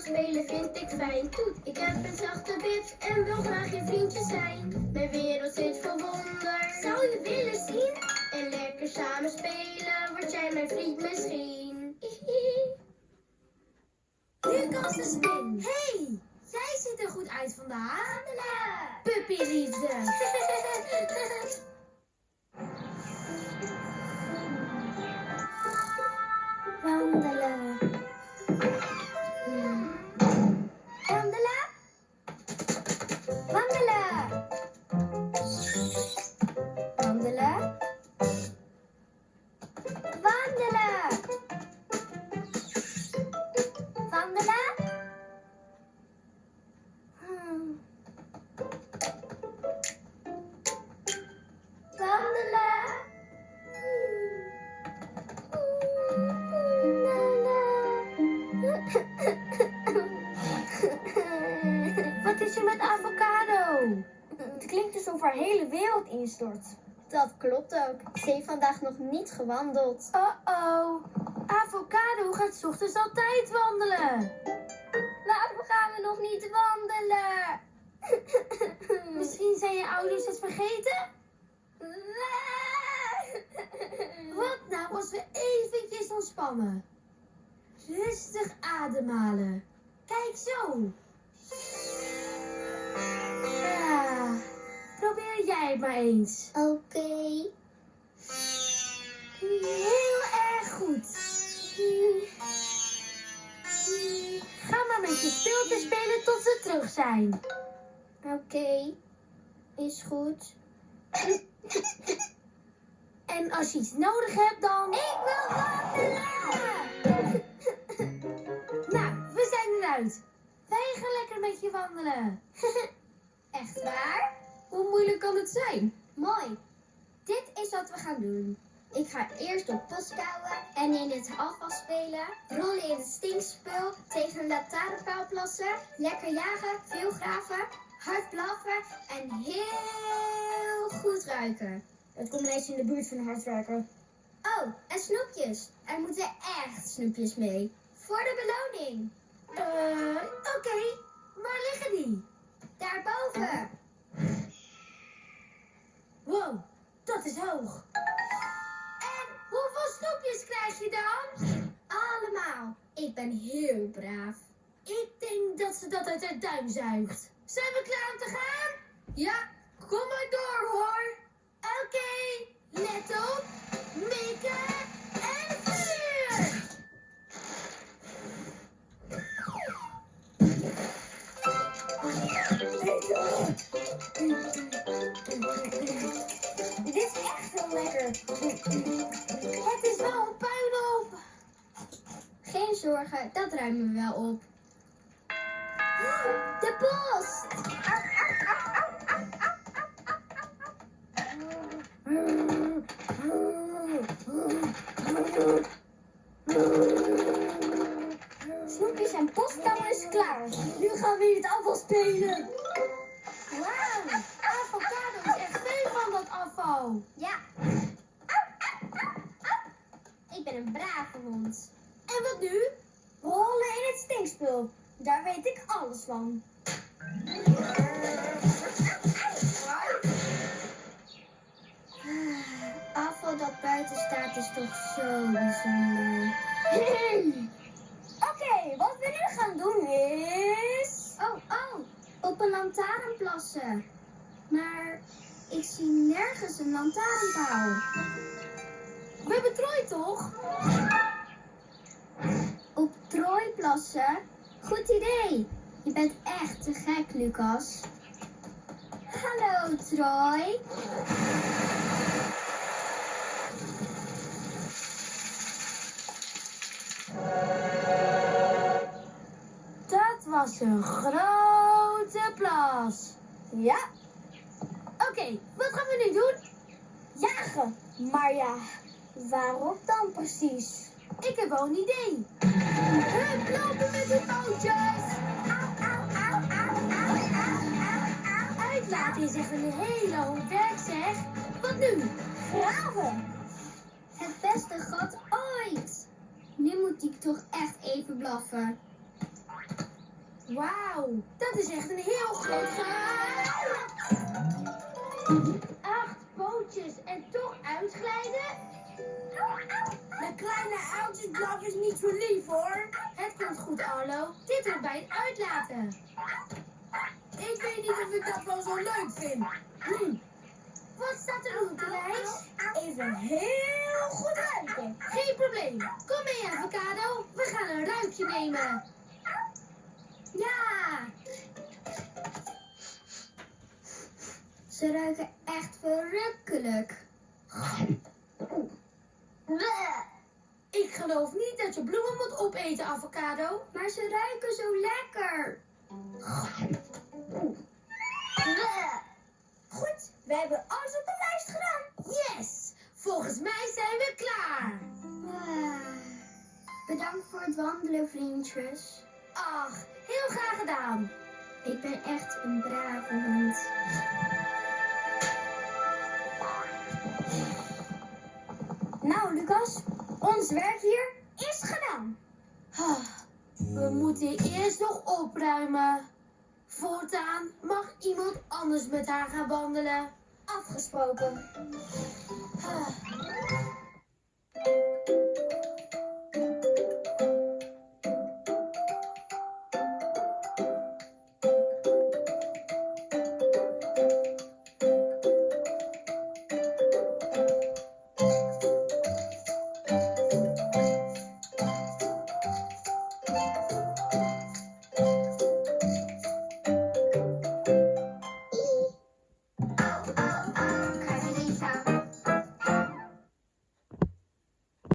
spelen vind ik fijn. Toet, ik heb een zachte bit en wil graag je vriendje zijn. Mijn wereld zit vol wonder, zou je willen zien? En lekker samen spelen, word jij mijn vriend misschien. Lucas de Spin. Hey, jij ziet er goed uit vandaag. Puppyliefde. Wandelen. Wandelen. Wandelen. Wandelen. Wandelen. Wandelen. Wandelen. Wat is er met avocado? Het klinkt alsof haar hele wereld instort. Dat klopt ook. Ze heeft vandaag nog niet gewandeld. Oh. Avocado gaat 's ochtends altijd wandelen. Waarom gaan we nog niet wandelen? Misschien zijn je ouders het vergeten? Wat nou als we eventjes ontspannen? Rustig ademhalen. Kijk zo. Ja, probeer jij het maar eens. Oké. Heel erg goed. Ga maar met je speeltjes spelen tot ze terug zijn. Oké. Is goed. En als je iets nodig hebt dan... Ik wil wandelen! Nou, we zijn eruit. Wij gaan lekker met je wandelen. Echt waar? Hoe moeilijk kan het zijn? Mooi. Dit is wat we gaan doen. Ik ga eerst op post kouwen en in het afwas spelen. Rollen in het stinkspul, tegen een lantaarnpaal plassen. Lekker jagen, veel graven, hard blaffen en heel goed ruiken. Het komt ineens in de buurt van hard ruiken. Oh, en snoepjes. Er moeten echt snoepjes mee. Voor de beloning. Oké. Waar liggen die? Daarboven. Wow, dat is hoog. En hoeveel snoepjes krijg je dan? Allemaal. Ik ben heel braaf. Ik denk dat ze dat uit haar duim zuigt. Zijn we klaar om te gaan? Ja, kom maar door hoor. Oké, let op, mikken en vuur! Dit is echt heel lekker. Het is wel een puinhoop. Geen zorgen, dat ruimen we wel op. De post! Snoepjes en postkamer is klaar. Nu gaan we in het afval spelen. Wauw, Avocado is echt veel van dat afval. ja. Ik ben een brave hond. En wat nu? Rollen in het stinkspul. Daar weet ik alles van. Afval dat buiten staat is toch zo bijzonder. Oké, wat we nu gaan doen is... Oh, op een lantaarn plassen. Maar ik zie nergens een lantaarnpaal. We hebben Troy toch? Op Troy plassen? Goed idee. Je bent echt te gek, Lucas. Hallo, Troy. Dat was een grote plas. Ja, Oké, wat gaan we nu doen? jagen. Maar ja, waarop dan precies? Ik heb wel een idee. Hup, lopen met die pootjes. Au, au, au, au, au, au, au, au. Uitlaten is echt een hele hoop werk, zeg. Wat nu? Graven. Het beste gat ooit. Nu moet ik toch echt even blaffen. Wauw, dat is echt een heel groot gehaal. 8 pootjes en toch uitglijden? De kleine uiltjesblok is niet zo lief hoor. Het komt goed, Arlo. Dit hoort bij het uitlaten. Ik weet niet of ik dat wel zo leuk vind. Wat staat er nu op de lijst? Even heel goed ruiken. Geen probleem. Kom mee, avocado. We gaan een ruikje nemen. Ja! Ze ruiken echt verrukkelijk. Ik geloof niet dat je bloemen moet opeten, avocado. Maar ze ruiken zo lekker. Goed, we hebben alles op de lijst gedaan. Yes! Volgens mij zijn we klaar. Bedankt voor het wandelen, vriendjes. Ach, heel graag gedaan. Ik ben echt een brave hond. Nou, Lucas, ons werk hier is gedaan. We moeten eerst nog opruimen. Voortaan mag iemand anders met haar gaan wandelen. Afgesproken.